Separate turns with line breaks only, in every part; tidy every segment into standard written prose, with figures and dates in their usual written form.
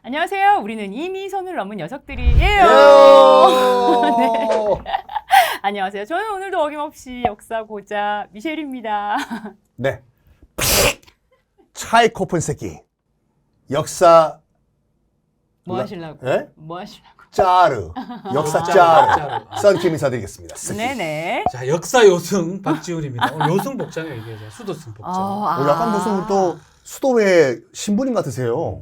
안녕하세요. 우리는 이미 선을 넘은 녀석들이에요. 네. 안녕하세요. 저는 오늘도 어김없이 역사 고자 미셸입니다.
네. 차이코픈 새끼. 역사
뭐 하시려고?
네?
뭐 하시려고?
짜르. 역사 짜르. 썬킴 인사드리겠습니다.
네네.
자, 역사 요승 박지훈입니다. 오늘 요승 복장을 얘기하자. 수도승 복장.
약간 무슨 또 수도회 신부님 같으세요.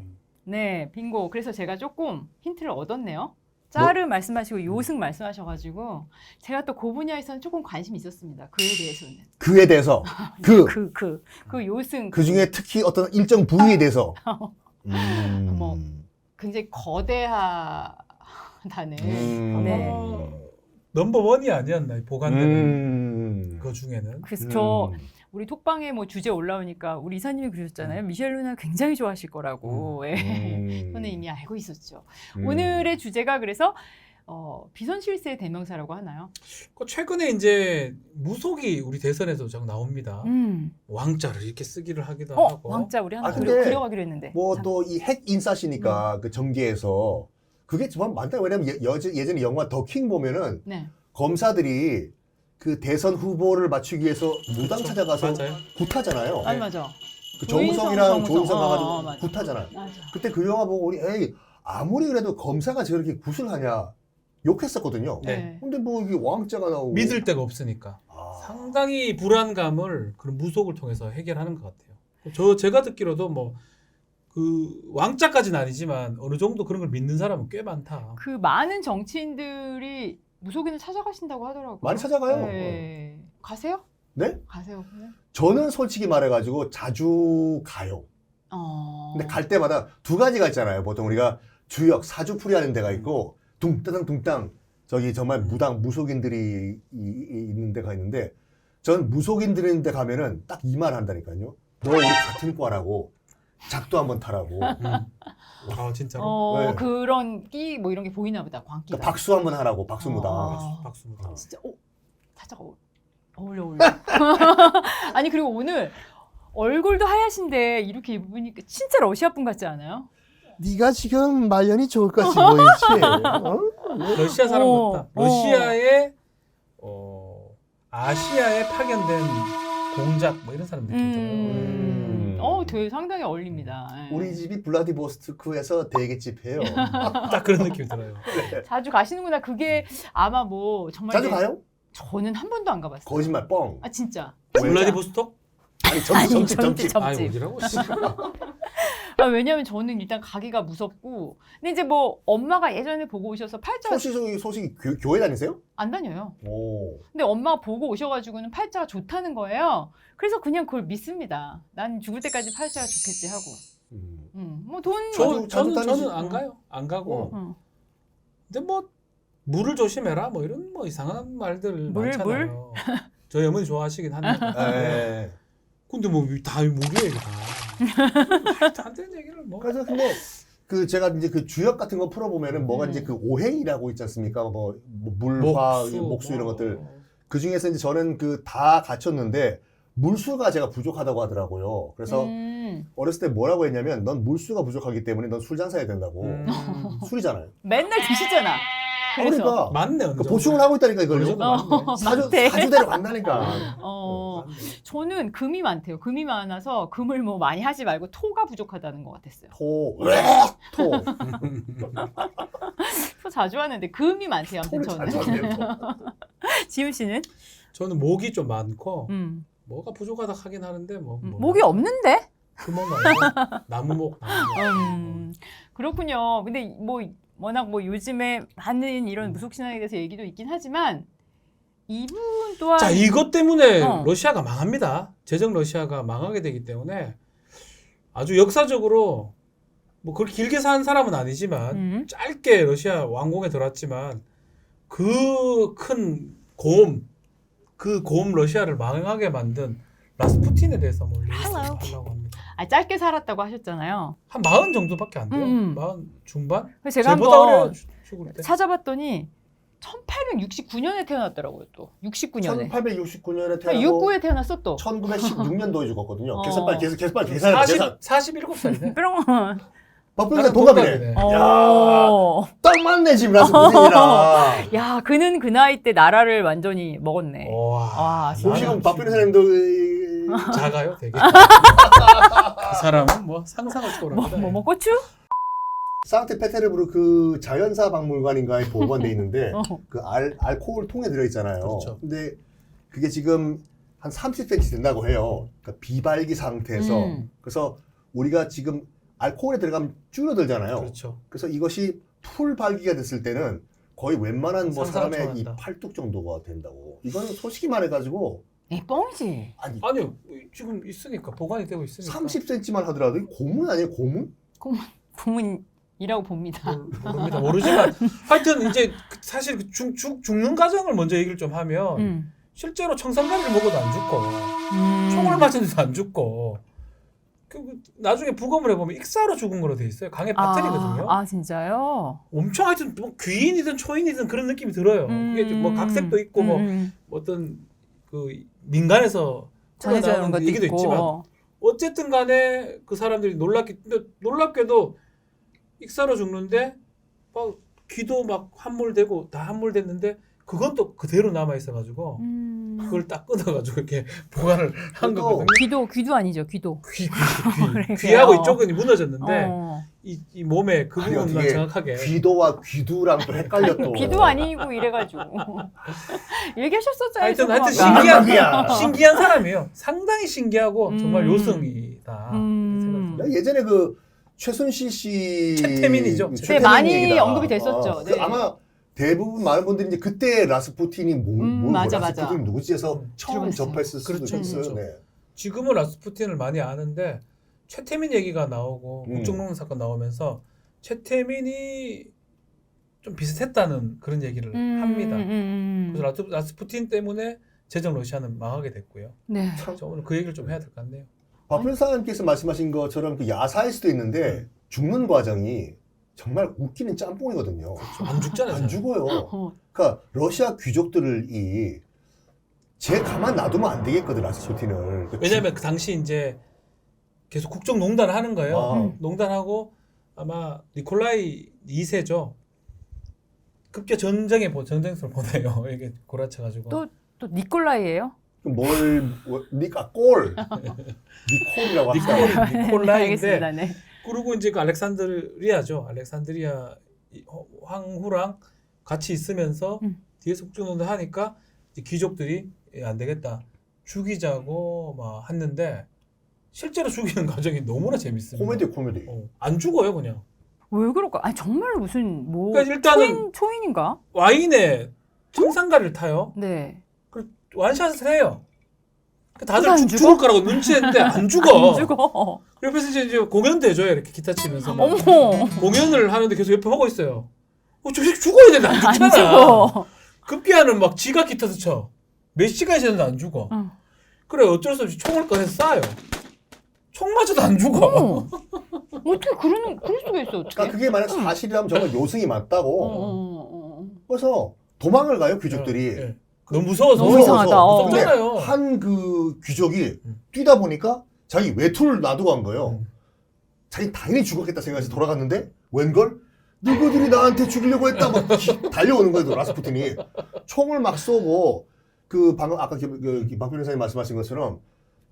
네, 빙고. 그래서 제가 조금 힌트를 얻었네요. 짜르 말씀하시고 요승 말씀하셔가지고 제가 또 그 분야에서는 조금 관심이 있었습니다. 그에 대해서는.
그에 대해서.
그 요승.
그 중에 특히 어떤 일정 부위에 대해서.
뭐 굉장히 거대하다는. 네.
넘버원이 아니었나, 보관되는 그 중에는.
그래서 저 우리 톡방에 뭐 주제 올라오니까 우리 이사님이 그러셨잖아요. 미셸 누나 굉장히 좋아하실 거라고. 저는 이미 알고 있었죠. 오늘의 주제가 그래서 비선실세 대명사라고 하나요?
최근에 이제 무속이 우리 대선에도 좀 나옵니다. 왕자를 이렇게 쓰기를 하기도 하고.
왕자 우리 하나
근데
그려가기로 했는데.
뭐 또 이 핵 인싸시니까 그 정계에서 그게 정말 많다. 왜냐면 예전에 영화 더 킹 보면은
네.
검사들이 그 대선 후보를 맞추기 위해서 무당 찾아가서
맞아요.
굿하잖아요.
아니 맞아.
그 정우성이랑 조인성 가가지고
맞아.
굿하잖아요.
맞아.
그때 그 영화 보고 우리 에이 아무리 그래도 검사가 저렇게 굿을 하냐 욕했었거든요.
네.
근데 뭐 이게 왕자가 나오고
믿을 데가 없으니까. 상당히 불안감을 그런 무속을 통해서 해결하는 것 같아요. 제가 듣기로도 뭐 그 왕자까지는 아니지만 어느 정도 그런 걸 믿는 사람은 꽤 많다.
그 많은 정치인들이 무속인을 찾아가신다고 하더라고요.
많이 찾아가요.
네. 가세요?
네?
가세요. 네.
저는 솔직히 말해가지고 자주 가요. 근데 갈 때마다 두 가지가 있잖아요. 보통 우리가 주역 사주풀이 하는 데가 있고 둥땅 둥땅 저기 정말 무속인들이 있는 데가 있는데 전 무속인들이 있는 데 가면은 딱 이 말 한다니까요. 너 우리 같은 과라고 작도 한번 타라고.
아, 진짜로?
네.
그런 끼 뭐 이런 게 보이나 보다. 광기가.
박수 한번 하라고 박수무당.
박수무당.
진짜 살짝 어울려. 아니 그리고 오늘 얼굴도 하얗신데 이렇게 입으니까 진짜 러시아 분 같지 않아요?
네가 지금 말년이 좋을 것이 보이지.
러시아 사람
어,
같다. 러시아의 아시아에 파견된 공작 뭐 이런 사람 느낌 들어요.
되게 상당히 어울립니다. 네.
우리 집이 블라디보스토크에서 대게집이에요.
딱 그런 느낌이 들어요.
자주 가시는구나. 그게 아마 뭐 정말
자주 가요?
저는 한 번도 안 가봤어요.
거짓말 뻥.
아 진짜.
블라디보스톡?
아니 점집.
아, 어디라고?
왜냐면 저는 일단 가기가 무섭고. 근데 이제 뭐 엄마가 예전에 보고 오셔서 팔자
소식이 교회 다니세요?
안 다녀요.
오.
근데 엄마가 보고 오셔가지고는 팔자가 좋다는 거예요. 그래서 그냥 그걸 믿습니다. 난 죽을 때까지 팔자가 좋겠지 하고. 뭐 돈.
저는 안 가요. 안 가고. 근데 뭐 물을 조심해라 뭐 이런 뭐 이상한 말들 많잖아요. 저희 어머니 좋아하시긴 합니다.
네.
근데 뭐 다 물이에요, 다. 말도 안 되는 얘기를 뭐.
그래서 근데 그 제가 이제 그 주역 같은 거 풀어보면은 뭐가 이제 그 오행이라고 있지 않습니까? 뭐 물화, 목수 이런 것들. 그 중에서 이제 저는 그 다 갖췄는데 물수가 제가 부족하다고 하더라고요. 그래서 어렸을 때 뭐라고 했냐면 넌 물수가 부족하기 때문에 넌 술 장사해야 된다고. 술이잖아요.
맨날 드시잖아. 그래서.
그러니까
맞네.
그 보충을 하고 있다니까 이걸.
맞대.
사주대로 간다니까.
저는 금이 많대요. 금이 많아서 금을 뭐 많이 하지 말고 토가 부족하다는 것 같았어요.
토.
토 자주 하는데 금이 많대요. 아무튼 저는. 지훈 씨는?
저는 목이 좀 많고 뭐가 부족하다 하긴 하는데 뭐
목이 없는데?
구멍 말고 나무목.
그렇군요. 근데 뭐 워낙 뭐 요즘에 많은 이런 무속 신앙에 대해서 얘기도 있긴 하지만 이분 또한
자, 이것 때문에 러시아가 망합니다. 제정 러시아가 망하게 되기 때문에 아주 역사적으로 뭐 그렇게 길게 산 사람은 아니지만 짧게 러시아 왕궁에 들어왔지만 그 큰 고음 러시아를 망하게 만든 라스푸틴에 대해서 뭐 얘기하려고 합니다.
짧게 살았다고 하셨잖아요.
한 40 정도밖에 안 돼요. 40 중반?
그래서 제가 한번 찾아봤더니 1869년에 태어났더라고요. 또 69년에.
1869년에 태어나고
69에 태어났어 또.
1916년도에 죽었거든요. 계산
47살이네.
박병선 동갑이네. 야, 딱 맞네 지금 라스푸틴이랑.
야, 그는 그 나이 때 나라를 완전히 먹었네.
와,
진짜.
지금 박병선님도
작아요, 되게. 그 사람은 뭐 상상을 초월합니다.
뭐 고추?
상트페테르부르크 자연사 박물관인가에 보관돼 있는데
어.
그 알코올 통에 들어있잖아요.
그렇죠.
근데 그게 지금 한 30cm 된다고 해요. 그러니까 비발기 상태에서. 그래서 우리가 지금 알코올에 들어가면 줄어들잖아요.
그렇죠.
그래서 이것이 풀 발기가 됐을 때는 거의 웬만한 뭐
상상을
사람의 이
초월한다.
팔뚝 정도가 된다고. 이거는 솔직히 말해가지고
이 뻥이지.
아니
아니요, 지금 있으니까 보관이 되고 있으니까.
30cm만 하더라도 고문 아니에요? 고문?
부문이라고 봅니다.
모릅니다. 모르지만 하여튼 이제 사실 그 죽는 과정을 먼저 얘기를 좀 하면 실제로 청산가리를 먹어도 안 죽고 총을 맞았는데도 안 죽고 나중에 부검을 해보면 익사로 죽은 거로 돼 있어요. 강에 빠뜨리거든요.
아, 진짜요?
엄청 하여튼 뭐 귀인이든 초인이든 그런 느낌이 들어요. 그게 뭐 각색도 있고 뭐 어떤 그 민간에서
전해져
나오는
것도
얘기도
있고.
있지만 어쨌든 간에 그 사람들이 놀랍게도 익사로 죽는데 막 귀도 막 함몰되고 다 함몰됐는데 그건 또 그대로 남아 있어가지고 그걸 딱 끊어가지고 이렇게 보관을 한
그것도
거거든요.
귀도 아니죠, 귀도.
귀하고 이쪽은 무너졌는데
어.
이 몸에 그
아니,
부분만
어떻게
정확하게
귀도와 귀두랑 또 헷갈려 또.
귀도 아니고 이래가지고 얘기하셨었잖아요.
하여튼
소금아까.
신기한 사람이에요. 상당히 신기하고 정말
음.
요승이다. 생각이
예전에 그 최순실 씨
최태민이죠.
그
네,
최태민
많이
얘기다.
언급이 됐었죠.
그
네.
아마 대부분 많은 분들이 이제 그때 라스푸틴이
맞아,
라스푸틴이 누구지 해서 처음
들어봤어요.
접했을 수도
그렇죠,
있어요.
그렇죠.
네.
지금은 라스푸틴을 많이 아는데 최태민 얘기가 나오고 국정농단 사건 나오면서 최태민이 좀 비슷했다는 그런 얘기를 합니다. 그래서 라스푸틴 때문에 제정 러시아는 망하게 됐고요.
네.
저 오늘 그 얘기를 좀 해야 될 것 같네요.
박변사님께서 말씀하신 것처럼 그 야사일 수도 있는데 죽는 과정이 정말 웃기는 짬뽕이거든요.
안 죽잖아요.
안 죽어요. 그러니까 러시아 귀족들을 제 가만 놔두면 안 되겠거든 라스푸틴을.
왜냐하면 그 당시 이제 계속 국정농단을 하는 거예요.
아.
농단하고 아마 니콜라이 2세죠. 급기야 전쟁에서 보내요. 이게 골아쳐가지고.
또 니콜라이예요?
골 니콜이라고 합시다.
니콜라이인데
알겠습니다. 네.
그리고 이제 그 알렉산드리아죠. 알렉산드리아 황후랑 같이 있으면서 뒤에서 국정농단 하니까 이제 귀족들이 안 되겠다 죽이자고 막 했는데 실제로 죽이는 과정이 너무나 재밌습니다.
코미디.
안 죽어요 그냥.
왜 그럴까? 아니 정말 무슨 뭐
그러니까 일단은
초인인가?
와인에 청산가리를 타요.
네.
완샷을 해요. 다들
안
죽을
죽어?
거라고 눈치했는데 안 죽어.
안 죽어.
옆에서 이제 공연도 해줘요. 이렇게 기타 치면서. 막.
어머.
공연을 하는데 계속 옆에 보고 있어요. 저 새끼 죽어야 되는데 안
안
죽잖아.
죽어.
급기야는 막 지가 기타도 쳐. 몇 시간이 지났는데 안 죽어.
응.
그래 어쩔 수 없이 총을 꺼내서 쏴요. 총 맞아도 안 죽어.
어떻게 그럴 수가 있어? 어떻게?
그러니까 그게 만약 사실이라면 정말 요승이 맞다고. 그래서 도망을 가요 귀족들이.
예. 너무 무서워서.
너무 이상하다.
근데
무섭잖아요.
한 그 귀족이 뛰다 보니까 자기 외투를 놔두고 간 거예요. 자기 당연히 죽었겠다 생각해서 돌아갔는데 웬걸? 누구들이 나한테 죽이려고 했다 막 달려오는 거예요. 라스푸틴이 총을 막 쏘고 그 방금 아까 박 변호사님 말씀하신 것처럼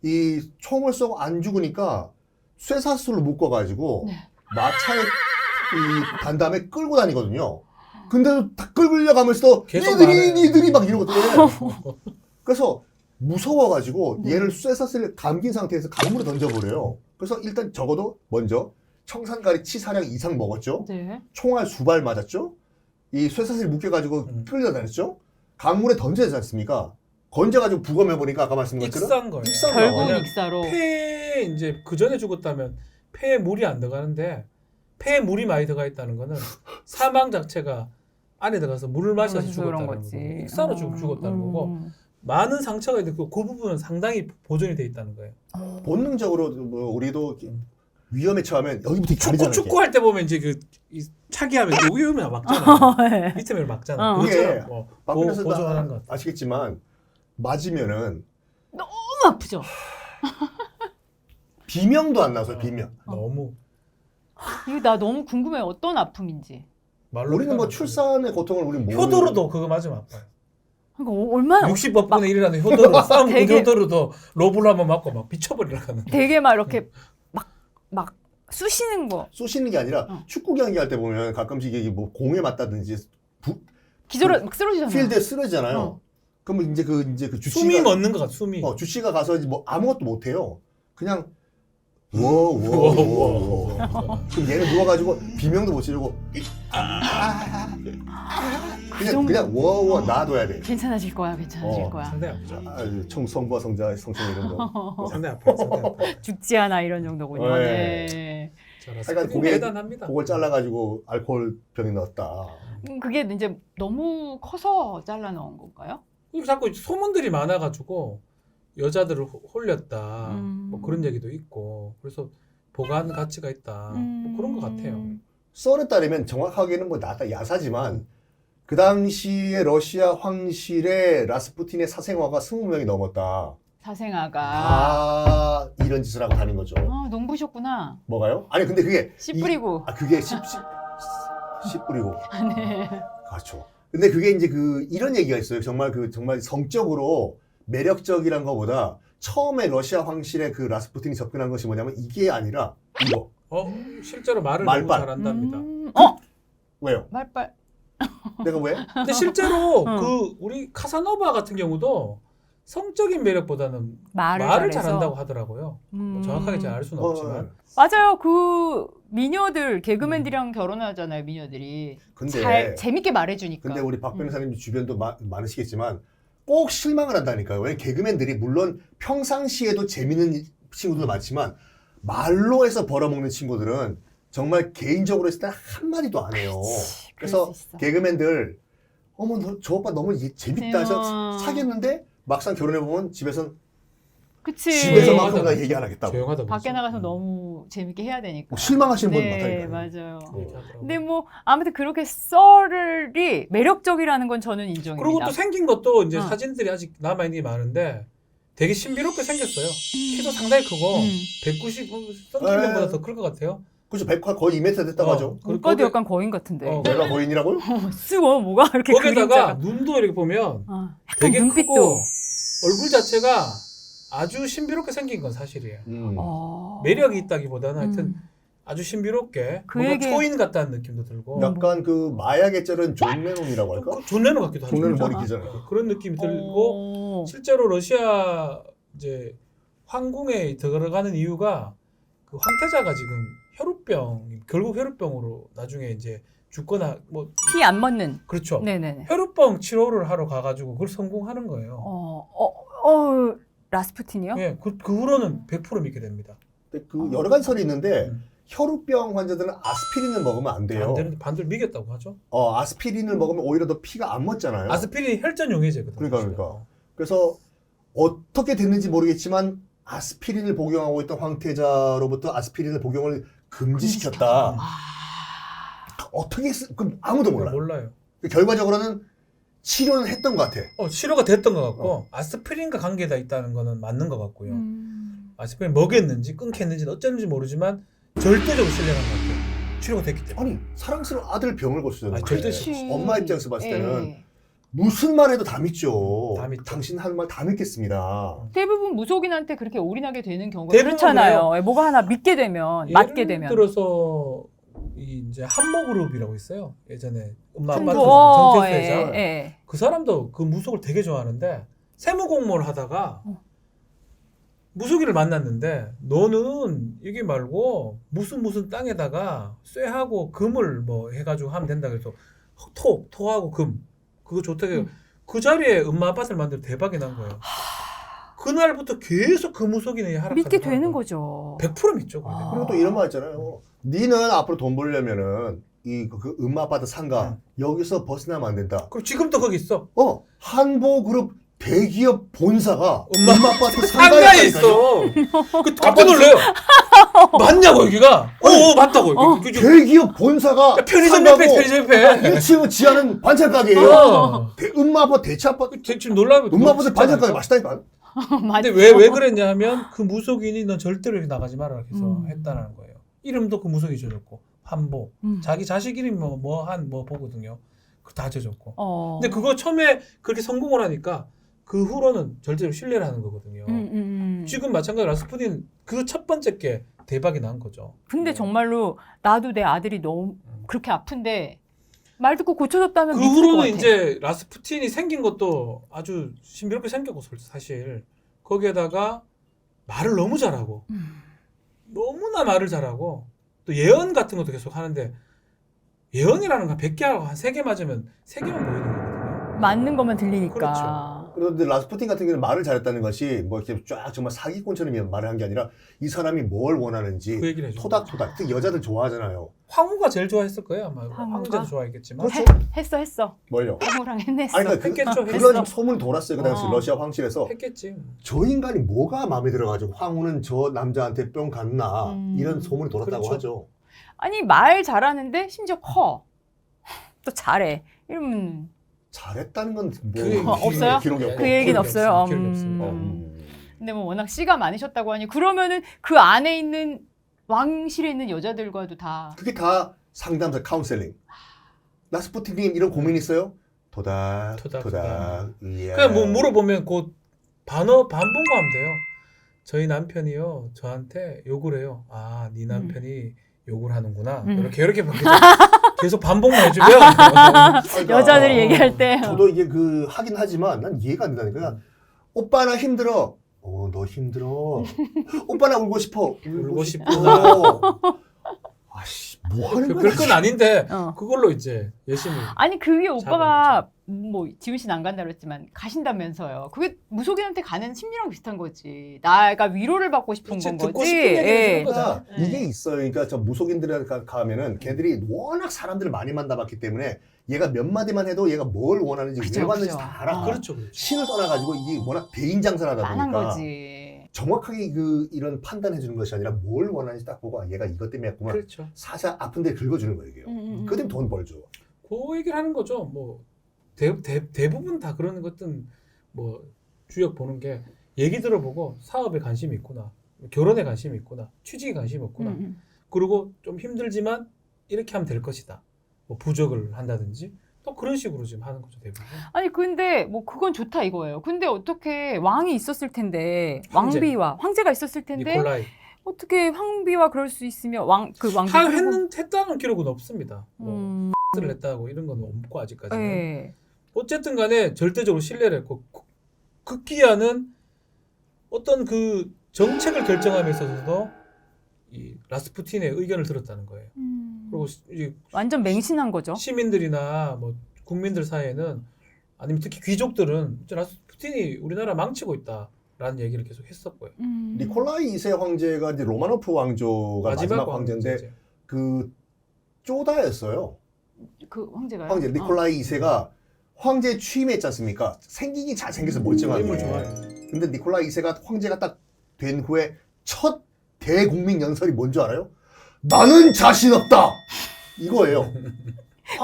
이 총을 쏘고 안 죽으니까 쇠사슬로 묶어가지고 마차에 이 단담에 끌고 다니거든요. 근데도 다 끌려가면서
계속 말해.
니들이 막 이러거든요. 그래서 무서워가지고 얘를 쇠사슬에 감긴 상태에서 강물에 던져버려요. 그래서 일단 적어도 먼저 청산가리 치사량 이상 먹었죠.
네.
총알 수발 맞았죠. 이 쇠사슬 묶여가지고 끌려다녔죠. 강물에 던져야 되지 않습니까? 건져가지고 부검해보니까 아까 말씀드린 것처럼
익산 거예요.
익산
결국
나와요.
익사로.
폐에 이제 그 전에 죽었다면 폐에 물이 안 들어가는데 폐에 물이 많이 들어가 있다는 거는 사망 자체가 안에 들어가서 물을 마셔서
그래서 그런
죽었다는
거지.
거고 익사로 죽었다는 거고 많은 상처가 있는데 그 부분은 상당히 보존이 돼 있다는 거예요.
본능적으로 뭐 우리도 위험에 처하면 여기부터 가리잖아요.
축구할 때 보면 이제 이 차기하면 위험에 막잖아요.
네.
밑에 막잖아요.
그게
그것처럼 뭐
박근혜
보존하는 것.
아시겠지만 맞으면은
너무 아프죠.
비명도 안 나서요. 비명.
너무
이거 나 너무 궁금해. 어떤 아픔인지.
말로
우리는 뭐
표현하면
출산의 고통을 우리는 모르는
효도로도 그거 맞으면 아파요.
그러니까 얼마나
60억 분의 1이라는 효도로 싸움
되게-
효도로도 로블 한번 맞고 막 미쳐버리려고 하는.
되게 막 이렇게 막 쑤시는 거.
쏘시는 게 아니라
어.
축구 경기 할 때 보면 가끔씩 이게 뭐 공에 맞다든지
기절을 막 쓰러지잖아.
필드에 쓰러지잖아요.
어.
그러면 이제 그
숨이
주치가
멎는 것 같아. 숨이.
주치가 가서 이제 뭐 아무것도 못 해요. 그냥
워워워.
그럼 얘는 누워가지고 비명도 못 지르고 그냥 워워 놔둬야 돼.
괜찮아질 거야. 괜찮아질 거야.
상당히 아프죠.
청성과 성자 성청 이런 거.
상당히 아파요. 상당히 아파요.
죽지 않아 이런 정도군요.
네.
네.
하여간 고개-
대단합니다.
그걸 잘라가지고 알코올 병에 넣었다.
그게 이제 너무 커서 잘라 넣은 건가요?
자꾸 소문들이 많아가지고 여자들을 홀렸다. 뭐 그런 얘기도 있고 그래서 보관 가치가 있다. 뭐 그런 것 같아요.
썰에 따르면 정확하게는 뭐 나다 야사지만 그 당시에 러시아 황실의 라스푸틴의 사생아가 20명이 넘었다.
사생아가
아 이런 짓을 하고 다닌 거죠.
농부셨구나.
뭐가요? 아니 근데 그게
씨 뿌리고.
그게 씨 뿌리고.
네.
그렇죠. 근데 그게 이제 이런 얘기가 있어요. 정말 정말 성적으로 매력적이란 것보다 처음에 러시아 황실의 그 라스푸틴이 접근한 것이 뭐냐면 이게 아니라 이거.
실제로 말을
말빨.
너무 잘한답니다.
왜요?
말빨.
내가 왜?
근데 실제로
어.
우리 카사노바 같은 경우도 성적인 매력보다는
말을 잘해서.
잘한다고 하더라고요. 뭐 정확하게 잘 알 수는 없지만.
맞아요. 그 미녀들 개그맨들이랑 결혼하잖아요. 미녀들이
근데
잘 재밌게 말해주니까.
근데 우리 박 변호사님 주변도 많으시겠지만 꼭 실망을 한다니까요. 왜냐면 개그맨들이 물론 평상시에도 재밌는 친구들 많지만 말로 해서 벌어먹는 친구들은 정말 개인적으로 했을 때 한마디도 안 해요.
그치,
그래서
그럴 수 있어.
개그맨들 어머 저 오빠 너무 재밌다 해서
어.
사귀었는데 막상 결혼해보면 집에서는
그치.
집에서만큼 나 얘기 안 하겠다고.
조용하다
밖에 나가서 너무 재밌게 해야 되니까.
뭐 실망하시는 분
네,
많다니까요.
맞아요.
어.
근데 뭐 아무튼 그렇게 썰이 매력적이라는 건 저는 인정입니다.
그리고 또 생긴 것도 이제
어.
사진들이 아직 남아있는 게 많은데 되게 신비롭게 생겼어요. 키도 상당히 크고 190cm보다 더 클 것 같아요.
그렇죠. 백화 거의 2m 됐다고 하죠.
그리고
오빠도
거기-
약간 거인 같은데.
내가 거인이라고요?
쓰고 뭐가 이렇게
거기다가
그림자가.
눈도 이렇게 보면
약간
되게
눈빛도.
크고 얼굴 자체가 아주 신비롭게 생긴 건 사실이에요. 매력이 있다기보다는 하여튼 아주 신비롭게
그
뭔가
얘기-
초인 같다는 느낌도 들고
약간 그 마약에 쩔은 존 레논이라고 할까?
존 레논 같기도 하죠.
존 레논
진짜.
머리 기잖아요.
그런 느낌이 들고 실제로 러시아 이제 황궁에 들어가는 이유가 그 황태자가 지금 혈우병 결국 혈우병으로 나중에 이제 죽거나 뭐
피 안 먹는.
그렇죠.
네네네.
혈우병 치료를 하러 가가지고 그걸 성공하는 거예요.
라스푸틴이요?
예, 그 후로는 100% 믿게 됩니다.
근데 그 여러 가지 설이 있는데
음.
혈우병 환자들은 아스피린을 먹으면 안 돼요.
안 되는데 반대로 믿겠다고 하죠.
아스피린을 먹으면 오히려 더 피가 안 멎잖아요.
아스피린이 혈전 용해제거든요.
그러니까. 그래서 어떻게 됐는지 모르겠지만 아스피린을 복용하고 있던 황태자로부터 아스피린을 복용을 금지시켰다. 어떻게 그럼 아무도 몰라요.
몰라요.
결과적으로는 치료는 했던 것 같아.
치료가 됐던 것 같고 아스피린과 관계가 있다는 거는 맞는 것 같고요.
음.
아스피린 먹였는지 끊겠는지 어쩐지 모르지만 절대적으로 신뢰한 것 같아요. 치료가 됐기 때문에.
아니 사랑스러운 아들 병을 고치잖아요.
절대
그치.
엄마 입장에서 봤을 때는
예.
무슨 말 해도 다 믿죠.
다 믿죠.
당신 하는 말 다 믿겠습니다.
대부분 무속인한테 그렇게 올인하게 되는 경우가
대부분
그렇잖아요. 예, 뭐가 하나 믿게 되면, 맞게 되면.
예를 들어서 이제 한모그룹이라고 있어요. 예전에 엄마 아빠 정태수회장.
예.
그 사람도 그 무속을 되게 좋아하는데 세무 공무원을 하다가 무속인을 만났는데 너는 이게 말고 무슨 땅에다가 쇠하고 금을 뭐 해가지고 하면 된다 그래서 토하고 금 그거 좋다고 그 자리에 엄마 아빠를 만들어 대박이 난 거예요. 그날부터 계속 그 무속인이 하락하는
믿게 되는 거죠.
100% 믿죠.
그리고 또 이런 말 있잖아요. 니는 앞으로 돈 벌려면은 그 엄마 아빠한테 상가 여기서 벗어나면 안 된다.
그럼 지금도 거기 있어.
한보그룹 대기업 본사가
엄마
아빠한테
상가에 있어. 그 깜짝 놀래요. 맞냐고 여기가? 맞다고.
대기업 본사가
편의점 옆에 편의점 옆에.
1층은 지하는 반찬 가게예요. 엄마 아빠 대체 아빠
지금 놀라면
엄마 아빠들 반찬 가게 맛있다니까.
근데 왜 그랬냐 하면 그 무속인이 넌 절대로 이렇게 나가지 마라 그래서 했다는 거예요. 이름도 그 무속이 지어줬고 판보 자기 자식 이름 뭐 보거든요. 그 다 지어줬고. 근데 그거 처음에 그렇게 성공을 하니까 그 후로는 절대로 신뢰를 하는 거거든요. 지금 마찬가지로 라스푸틴 그 첫 번째 게 대박이 난 거죠.
근데 정말로 나도 내 아들이 너무 그렇게 아픈데 말 듣고 고쳐줬다면
그
믿을 것
후로는
같아.
이제 라스푸틴이 생긴 것도 아주 신비롭게 생겼고 사실 거기에다가 말을 너무 잘하고 너무나 말을 잘하고 또 예언 같은 것도 계속 하는데 예언이라는 건 100개 하고 한 3개 맞으면 3개만 보이는 거거든요.
맞는 것만 들리니까.
그렇죠.
그런데 라스푸틴 같은 경우는 말을 잘했다는 것이 뭐 이렇게 쫙 정말 사기꾼처럼 말을 한 게 아니라 이 사람이 뭘 원하는지
그 얘기를 해줘.
토닥토닥 특히 여자들 좋아하잖아요.
황후가 제일 좋아했을 거예요. 아마
황후가?
황제도 좋아했겠지만.
그렇죠.
했어.
뭘요?
황후랑 했냈어.
아니 그러니까
했겠죠.
그런 소문이 돌았어요. 그 당시
어.
러시아 황실에서
했겠지.
저 인간이 뭐가 마음에 들어가지고 황후는 저 남자한테 뿅 갔나 이런 소문이 돌았다고
그렇죠.
하죠.
아니 말 잘하는데 심지어 커. 또 잘해. 이러면
잘했다는 건 뭐
그
없어요?
기록이 없고.
그 얘기는 없어요.
기록이 없습니다.
근데 뭐 워낙 씨가 많으셨다고 하니 그러면은 그 안에 있는 왕실에 있는 여자들과도 다
그게 다 상담사 카운셀링. 라스푸틴님 이런 고민 있어요? 토닥 토닥. 예.
그냥 뭐 물어보면 곧 반본거 하면 돼요. 저희 남편이요 저한테 욕을 해요. 아, 네 남편이 욕을 하는구나. 이렇게 계속 반복만 해주면
그러니까,
여자들이 얘기할 때
저도 이게 그 하긴 하지만 난 이해가 안 된다니까. 오빠 나 힘들어. 너 힘들어. 오빠 나 울고 싶어.
울고
싶어. 아씨 뭐 하는 거야?
별건 아닌데
어.
그걸로 이제 열심히.
아니 그게 오빠가 뭐 지훈 씨는 안 간다 그랬지만 가신다면서요. 그게 무속인한테 가는 심리랑 비슷한 거지. 나가 위로를 받고 싶은
그렇지,
건
듣고
거지.
싶은 얘기를
예.
해주는 거죠.
그러니까 이게 있어요. 그러니까 저 무속인들에 가면은 걔들이 워낙 사람들을 많이 만나봤기 때문에 얘가 몇 마디만 해도 얘가 뭘 원하는지
그죠,
왜 왔는지
그죠.
다 알아.
그렇죠.
신을 떠나가지고 이게 워낙 대인장사를 하다
뻔한
보니까
거지.
정확하게 이런 판단해 주는 것이 아니라 뭘 원하는지 딱 보고 얘가 이것 때문에 했구만.
그렇죠.
사사 아픈데 긁어주는 거예요. 이게요. 그 때문에 돈 벌죠.
그 얘기를 하는 거죠. 뭐 대부분 다 그런 것든 뭐 주역 보는 게 얘기 들어보고 사업에 관심이 있구나, 결혼에 관심이 있구나, 취직에 관심이 없구나. 그리고 좀 힘들지만 이렇게 하면 될 것이다. 뭐 부적을 한다든지 또 그런 식으로 지금 하는 거죠 대부분.
아니 근데 뭐 그건 좋다 이거예요. 근데 어떻게 왕이 있었을 텐데
황제.
왕비와 황제가 있었을 텐데
니콜라이
어떻게 황비와 그럴 수 있으며 왕비
했다는 기록은 없습니다. 뭐 를 했다고 이런 건 없고 아직까지는.
네.
어쨌든 간에 절대적으로 신뢰를 했고 극기야는 어떤 그 정책을 결정함에 있어서도 이 라스푸틴의 의견을 들었다는 거예요. 그리고 이제
완전 맹신한 거죠.
시민들이나 뭐 국민들 사이에는 아니면 특히 귀족들은 이제 라스푸틴이 우리나라 망치고 있다라는 얘기를 계속 했었고요.
니콜라이 2세 황제가 이제 로마노프 왕조가 마지막 황제인데
황제죠.
그 쪼다였어요.
그 황제가요?
황제 니콜라이 2세가 황제 취임했지 않습니까? 생기기 잘생겨서 멀쩡하게.
인물 좋아요.
근데 니콜라이 2세가 황제가 딱 된 후에 첫 대국민 연설이 뭔지 알아요? 나는 자신 없다. 이거예요.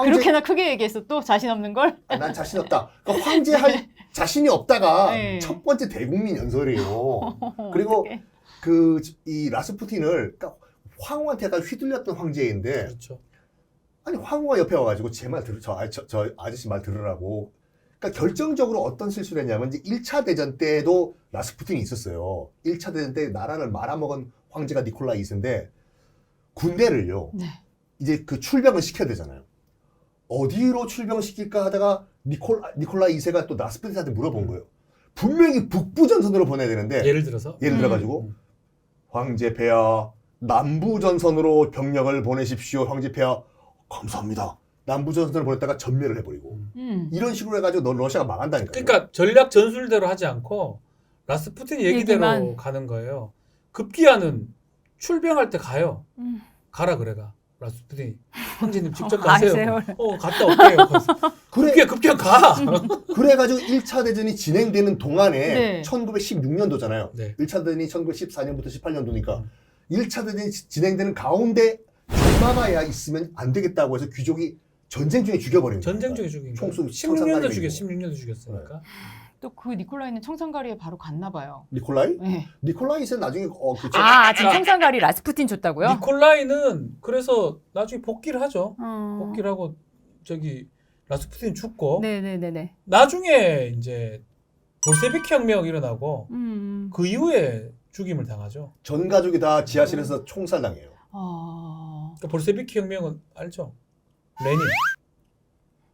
그렇게나 크게 얘기했어 또 자신 없는 걸?
난 자신 없다. 그러니까 황제 할 자신이 없다가
네.
첫 번째 대국민 연설이에요. 그리고 이 라스푸틴을 그러니까 황후한테 약간 휘둘렸던 황제인데
그렇죠.
아니 황후가 옆에 와가지고 제 말 저 아저씨 말 들으라고. 그러니까 결정적으로 어떤 실수를 했냐면 이제 1차 대전 때도 라스푸틴이 있었어요. 1차 대전 때 나라를 말아먹은 황제가 니콜라이 2세인데 군대를요.
네.
이제 그 출병을 시켜야 되잖아요. 어디로 출병시킬까 하다가 니콜라이 2세가 또 라스푸틴한테 물어본 거예요. 분명히 북부 전선으로 보내야 되는데
예를 들어가지고
황제 폐하 남부 전선으로 병력을 보내십시오. 황제 폐하 감사합니다. 남부 전선을 보냈다가 전멸을 해버리고 이런 식으로 해가지고 러시아가 망한다니까요.
그러니까 전략 전술대로 하지 않고 라스푸틴 얘기대로
얘기만.
가는 거예요. 급기야는 출병할 때 가요. 가라 그래가 라스푸틴이 황제님 직접 가세요. 갔다 올게요.
그래
급기야 가.
그래가지고 1차 대전이 진행되는 동안에
네.
1916년도잖아요.
네.
1차 대전이 1914년부터 18년도니까 1차 대전이 진행되는 가운데 주마가야 있으면 안 되겠다고 해서 귀족이 전쟁 중에 죽여버린 거예요.
전쟁 중에 죽인 거.
총수
16년도 죽였으니까.
또 그 니콜라이는 청산가리에 바로 갔나 봐요.
니콜라이?
네.
니콜라이는 나중에 그쵸.
지금 청산가리 라스푸틴 줬다고요?
니콜라이는 그래서 나중에 복귀를 하죠.
어.
복귀를 하고 저기 라스푸틴 죽고
네네네네.
나중에 이제 볼세비키 혁명이 일어나고 그 이후에 죽임을 당하죠.
전 가족이 다 지하실에서 총살당해요.
그러니까 볼세비키 혁명은 알죠? 레닌.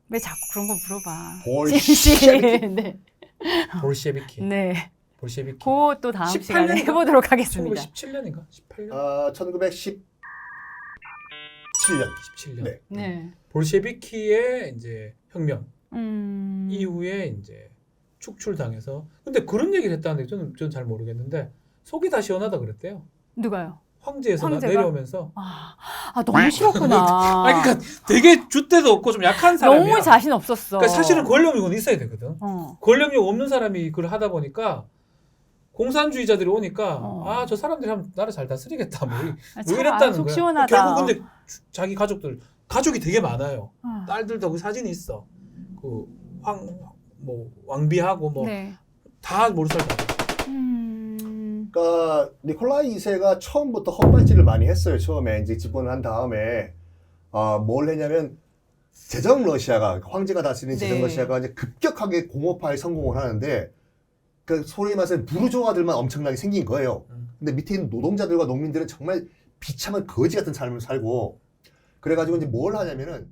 왜 자꾸 그런 거 물어봐.
볼셰비키.
네.
볼셰비키.
네.
볼셰비키.
그것도 다음
18
시간에
년인가?
해보도록 하겠습니다.
1917년인가? 18년?
1917년.
17년.
네.
네.
볼셰비키의 이제 혁명 이후에 이제 축출당해서 근데 그런 얘기를 했다는데 저는 잘 모르겠는데 속이 다 시원하다 그랬대요.
누가요?
황제에서
황제가?
내려오면서.
너무 싫었구나.
아니, 그러니까 되게 줏대도 없고 좀 약한 사람이야.
너무 자신 없었어.
그러니까 사실은 권력욕은 있어야 되거든.
어.
권력욕 없는 사람이 그걸 하다 보니까 공산주의자들이 오니까
어.
저 사람들이 하면 나라 잘 다스리겠다 뭐
참,
이랬다는
속
거야.
시원하다.
결국 근데 자기 가족이 되게 많아요.
어.
딸들도 그 사진이 있어. 그 왕비하고 뭐 다
네.
몰살다.
그러니까 니콜라이 2세가 처음부터 헛발질을 많이 했어요. 처음에 이제 집권을 한 다음에 뭘 했냐면 제정 러시아가 황제가 다스리는 제정
네.
러시아가 이제 급격하게 공업화에 성공을 하는데 그 소위 말해서 부르조아들만 엄청나게 생긴 거예요. 근데 밑에 있는 노동자들과 농민들은 정말 비참한 거지 같은 삶을 살고 그래가지고 이제 뭘 하냐면은